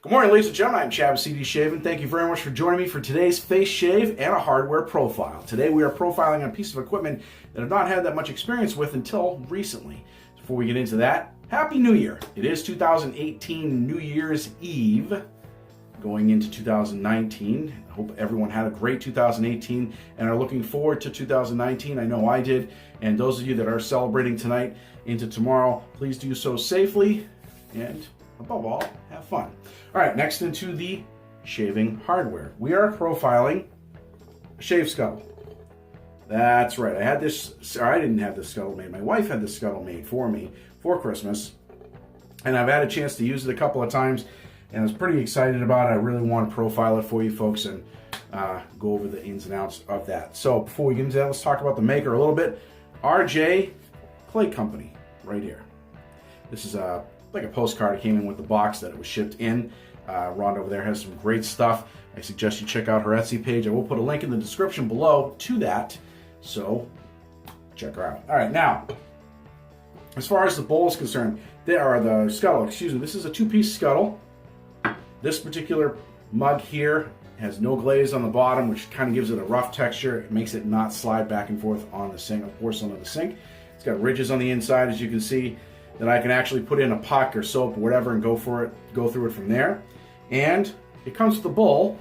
Good morning, ladies and gentlemen. I'm Chab CD Shaving. Thank you very much for joining me for today's face shave and a hardware profile. Today we are profiling a piece of equipment that I've not had that much experience with until recently. Before we get into that, Happy New Year. It is 2018 New Year's Eve, going into 2019. I hope everyone had a great 2018 and are looking forward to 2019. I know I did. And those of you that are celebrating tonight into tomorrow, please do so safely and above all, have fun. All right, next into the shaving hardware. We are profiling a shave scuttle. That's right. I didn't have this scuttle made. My wife had this scuttle made for me for Christmas. And I've had a chance to use it a couple of times, and I was pretty excited about it. I really want to profile it for you folks and go over the ins and outs of that. So before we get into that, let's talk about the maker a little bit. RJ Clay Company, right here. This is like a postcard. It came in with the box that it was shipped in. Rhonda over there has some great stuff. I suggest you check out her Etsy page. I will put a link in the description below to that, so check her out. All right, now, as far as the bowl is concerned, the scuttle, excuse me, this is a two-piece scuttle. This particular mug here has no glaze on the bottom, which kind of gives it a rough texture. It makes it not slide back and forth on the sink, the porcelain of the sink. It's got ridges on the inside, as you can see, that I can actually put in a puck or soap or whatever and go through it from there. And it comes with the bowl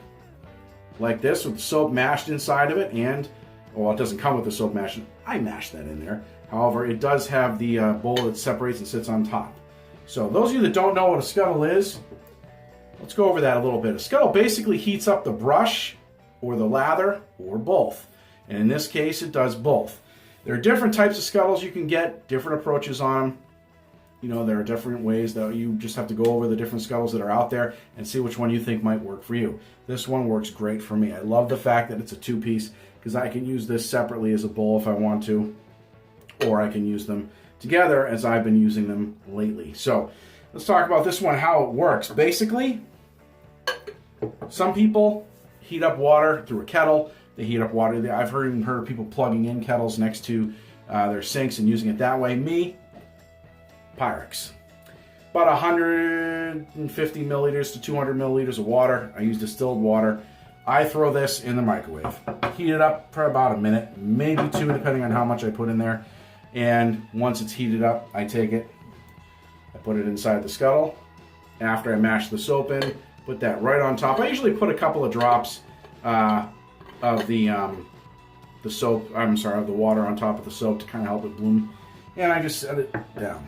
like this with the soap mashed inside of it, and, well, it doesn't come with the soap mashed. I mashed that in there. However, it does have the bowl that separates and sits on top. So those of you that don't know what a scuttle is, let's go over that a little bit. A scuttle basically heats up the brush or the lather or both. And in this case, it does both. There are different types of scuttles you can get, different approaches on them. You know, there are different ways that you just have to go over the different scuttles that are out there and see which one you think might work for you. This one works great for me. I love the fact that it's a two-piece because I can use this separately as a bowl if I want to, or I can use them together as I've been using them lately. So let's talk about this one, how it works. Basically, some people heat up water through a kettle. They heat up water. I've heard people plugging in kettles next to their sinks and using it that way. Me, Pyrex. About 150 milliliters to 200 milliliters of water. I use distilled water. I throw this in the microwave. Heat it up for about a minute, maybe two, depending on how much I put in there. And once it's heated up, I take it, I put it inside the scuttle. After I mash the soap in, put that right on top. I usually put a couple of drops of the water on top of the soap to kind of help it bloom. And I just set it down.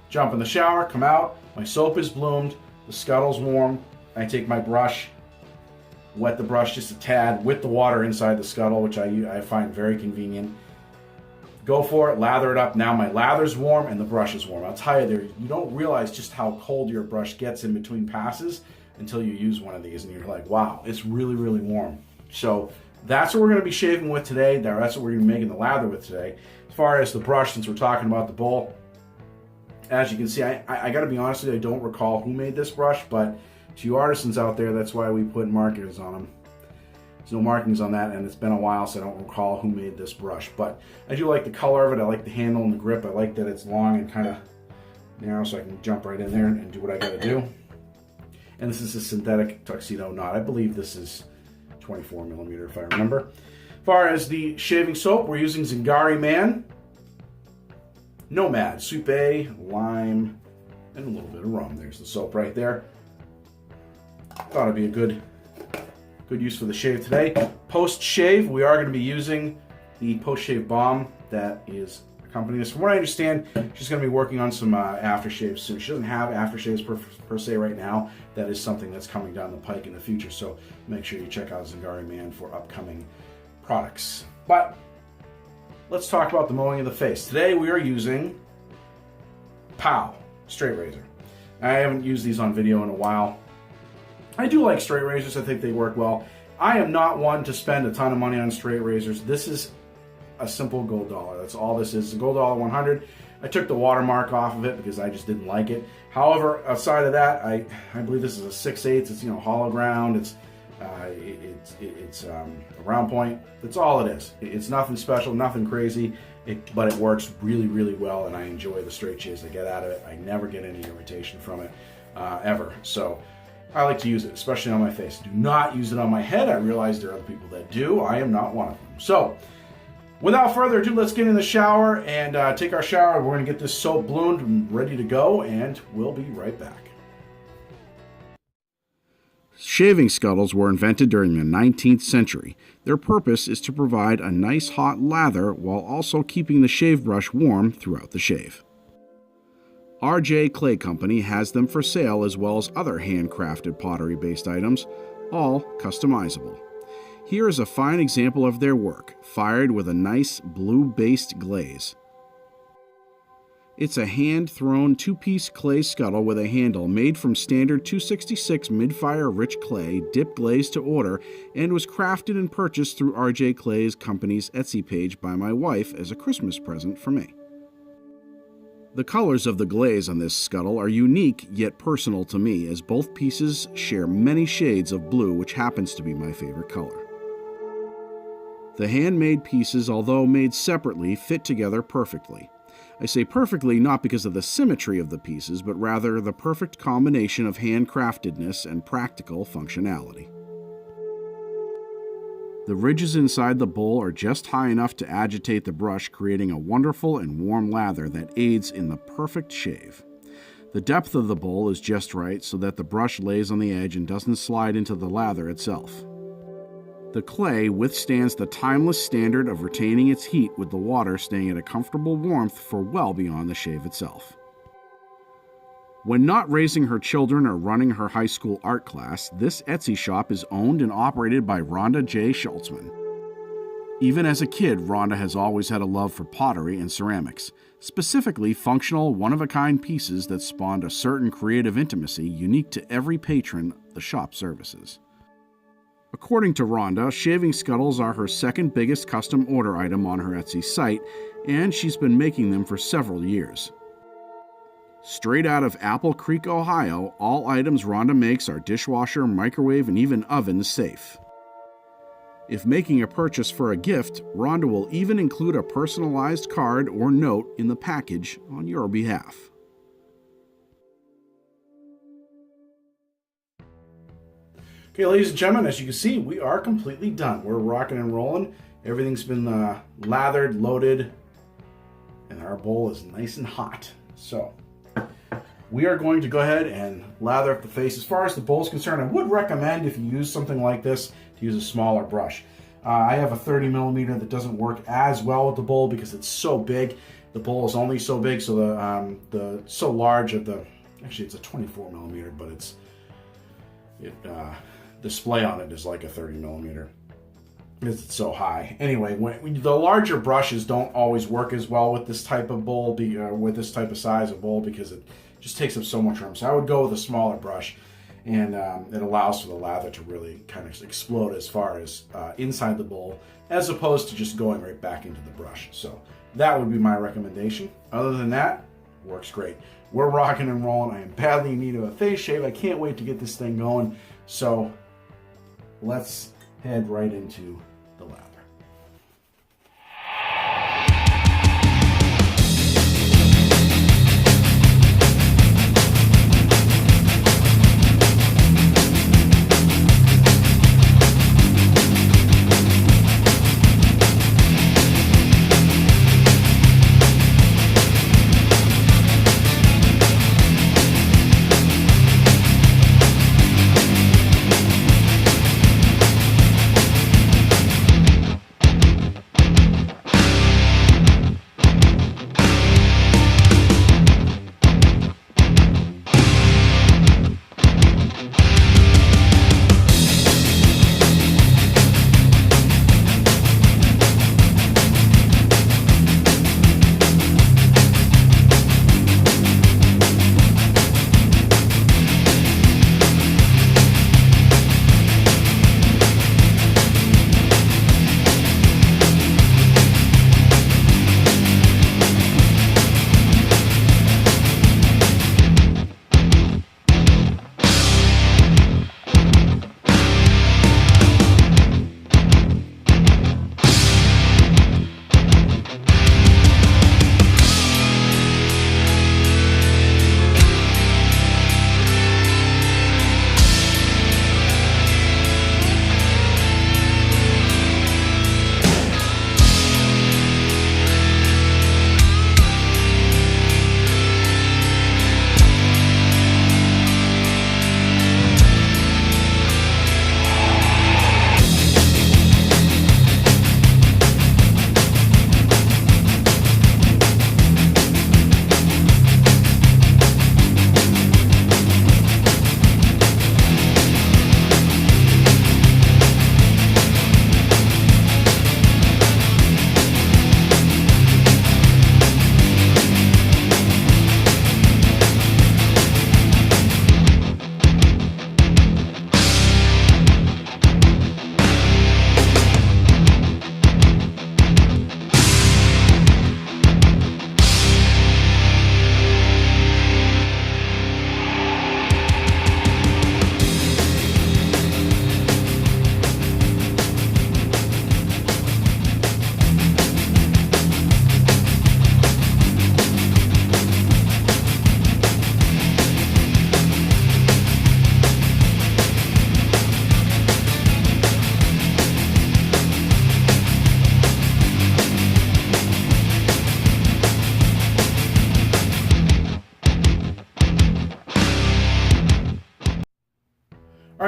Jump in the shower, come out, my soap is bloomed, the scuttle's warm. I take my brush, wet the brush just a tad with the water inside the scuttle, which I find very convenient. Go for it, lather it up. Now my lather's warm and the brush is warm. I'll tell you, you don't realize just how cold your brush gets in between passes until you use one of these and you're like, wow, it's really, really warm. So that's what we're going to be shaving with today. That's what we're going to be making the lather with today. As far as the brush, since we're talking about the bowl, as you can see, I got to be honest with you, I don't recall who made this brush, but to you artisans out there, that's why we put markers on them. There's no markings on that, and it's been a while, so I don't recall who made this brush. But I do like the color of it. I like the handle and the grip. I like that it's long and kind of narrow, so I can jump right in there and do what I got to do. And this is a synthetic tuxedo knot. I believe this is 24 millimeter, if I remember. As far as the shaving soap, we're using Zingari Man, Nomad, Soup, lime, and a little bit of rum. There's the soap right there. Thought it'd be a good use for the shave today. Post-shave, we are going to be using the post-shave balm that is accompanying this. From what I understand, she's going to be working on some aftershaves soon. She doesn't have aftershaves per se right now. That is something that's coming down the pike in the future, so make sure you check out Zingari Man for upcoming products. But let's talk about the mowing of the face. Today we are using POW straight razor. I haven't used these on video in a while. I do like straight razors. I think they work well. I am not one to spend a ton of money on straight razors. This is a simple gold dollar. That's all this is. It's a gold dollar 100. I took the watermark off of it because I just didn't like it. However, outside of that, I believe this is a 6/8. It's hollow ground. It's a round point. That's all it is. It's nothing special, nothing crazy, but it works really, really well, and I enjoy the straight shaves I get out of it. I never get any irritation from it, ever. So I like to use it, especially on my face. Do not use it on my head. I realize there are other people that do. I am not one of them. So, without further ado, let's get in the shower and take our shower. We're going to get this soap bloomed and ready to go, and we'll be right back. Shaving scuttles were invented during the 19th century. Their purpose is to provide a nice hot lather while also keeping the shave brush warm throughout the shave. RJ Clay Company has them for sale, as well as other handcrafted pottery-based items, all customizable. Here is a fine example of their work, fired with a nice blue-based glaze. It's a hand-thrown two-piece clay scuttle with a handle made from standard 266 mid-fire rich clay, dip glaze to order, and was crafted and purchased through RJ Clay Company's Etsy page by my wife as a Christmas present for me. The colors of the glaze on this scuttle are unique yet personal to me, as both pieces share many shades of blue, which happens to be my favorite color. The handmade pieces, although made separately, fit together perfectly. I say perfectly not because of the symmetry of the pieces, but rather the perfect combination of handcraftedness and practical functionality. The ridges inside the bowl are just high enough to agitate the brush, creating a wonderful and warm lather that aids in the perfect shave. The depth of the bowl is just right so that the brush lays on the edge and doesn't slide into the lather itself. The clay withstands the timeless standard of retaining its heat, with the water staying at a comfortable warmth for well beyond the shave itself. When not raising her children or running her high school art class, this Etsy shop is owned and operated by Rhonda J. Schultzman. Even as a kid, Rhonda has always had a love for pottery and ceramics, specifically functional, one-of-a-kind pieces that spawned a certain creative intimacy unique to every patron the shop services. According to Rhonda, shaving scuttles are her second biggest custom order item on her Etsy site, and she's been making them for several years. Straight out of Apple Creek, Ohio, all items Rhonda makes are dishwasher, microwave, and even oven safe. If making a purchase for a gift, Rhonda will even include a personalized card or note in the package on your behalf. Okay, ladies and gentlemen, as you can see, we are completely done. We're rocking and rolling. Everything's been lathered, loaded, and our bowl is nice and hot. So, we are going to go ahead and lather up the face. As far as the bowl is concerned, I would recommend, if you use something like this, to use a smaller brush. I have a 30 millimeter that doesn't work as well with the bowl because it's so big. The bowl is only so big, so the so large of the, actually it's a 24 millimeter, but display on it is like a 30 millimeter. It's so high. Anyway, the larger brushes don't always work as well with this type of bowl, with this type of size of bowl, because it just takes up so much room. So I would go with a smaller brush, and it allows for the lather to really kind of explode as far as inside the bowl, as opposed to just going right back into the brush. So that would be my recommendation. Other than that, works great. We're rocking and rolling. I am badly in need of a face shave. I can't wait to get this thing going. So let's head right into the lather.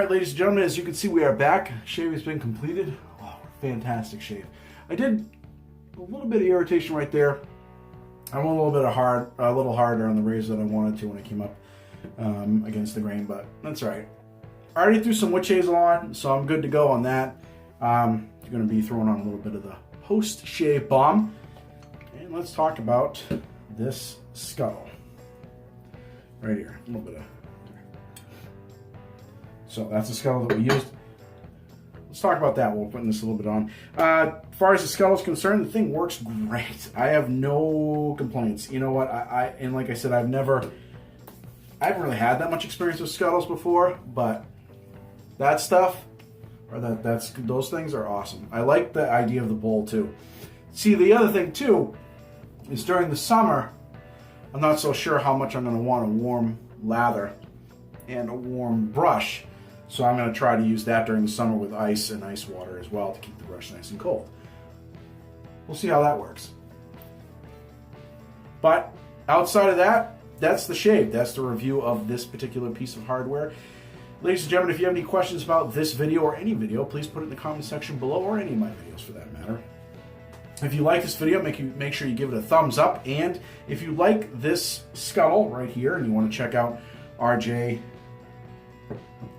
right, ladies and gentlemen, as you can see, we are back. Shave has been completed. Oh, fantastic shave. I did a little bit of irritation right there. I went a little harder on the razor than I wanted to when I came up against the grain, but that's all right. I already threw some witch hazel on, so I'm good to go on that. I'm going to be throwing on a little bit of the post-shave balm. And let's talk about this scuttle. Right here, a little bit of. So that's the scuttle that we used. Let's talk about that while we're putting this a little bit on. As far as the scuttle is concerned, the thing works great. I have no complaints. You know what? And like I said, I haven't really had that much experience with scuttles before, but that stuff, or those things are awesome. I like the idea of the bowl too. See, the other thing too is during the summer, I'm not so sure how much I'm going to want a warm lather and a warm brush. So I'm going to try to use that during the summer with ice and ice water as well to keep the brush nice and cold. We'll see how that works. But outside of that, that's the shave. That's the review of this particular piece of hardware. Ladies and gentlemen, if you have any questions about this video or any video, please put it in the comment section below, or any of my videos for that matter. If you like this video, make sure you give it a thumbs up. And if you like this scuttle right here and you want to check out RJ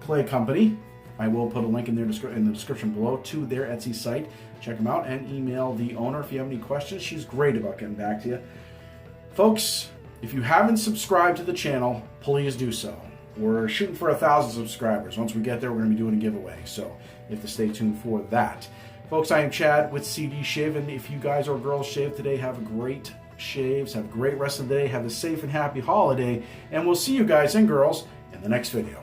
Clay Company, I will put a link in the description below to their Etsy site. Check them out and email the owner if you have any questions. She's great about getting back to you. Folks, if you haven't subscribed to the channel, please do so. We're shooting for 1,000 subscribers. Once we get there, we're going to be doing a giveaway, so you have to stay tuned for that. Folks, I am Chad with CD Shave, and if you guys or girls shave today, have a great shaves, have a great rest of the day, have a safe and happy holiday, and we'll see you guys and girls in the next video.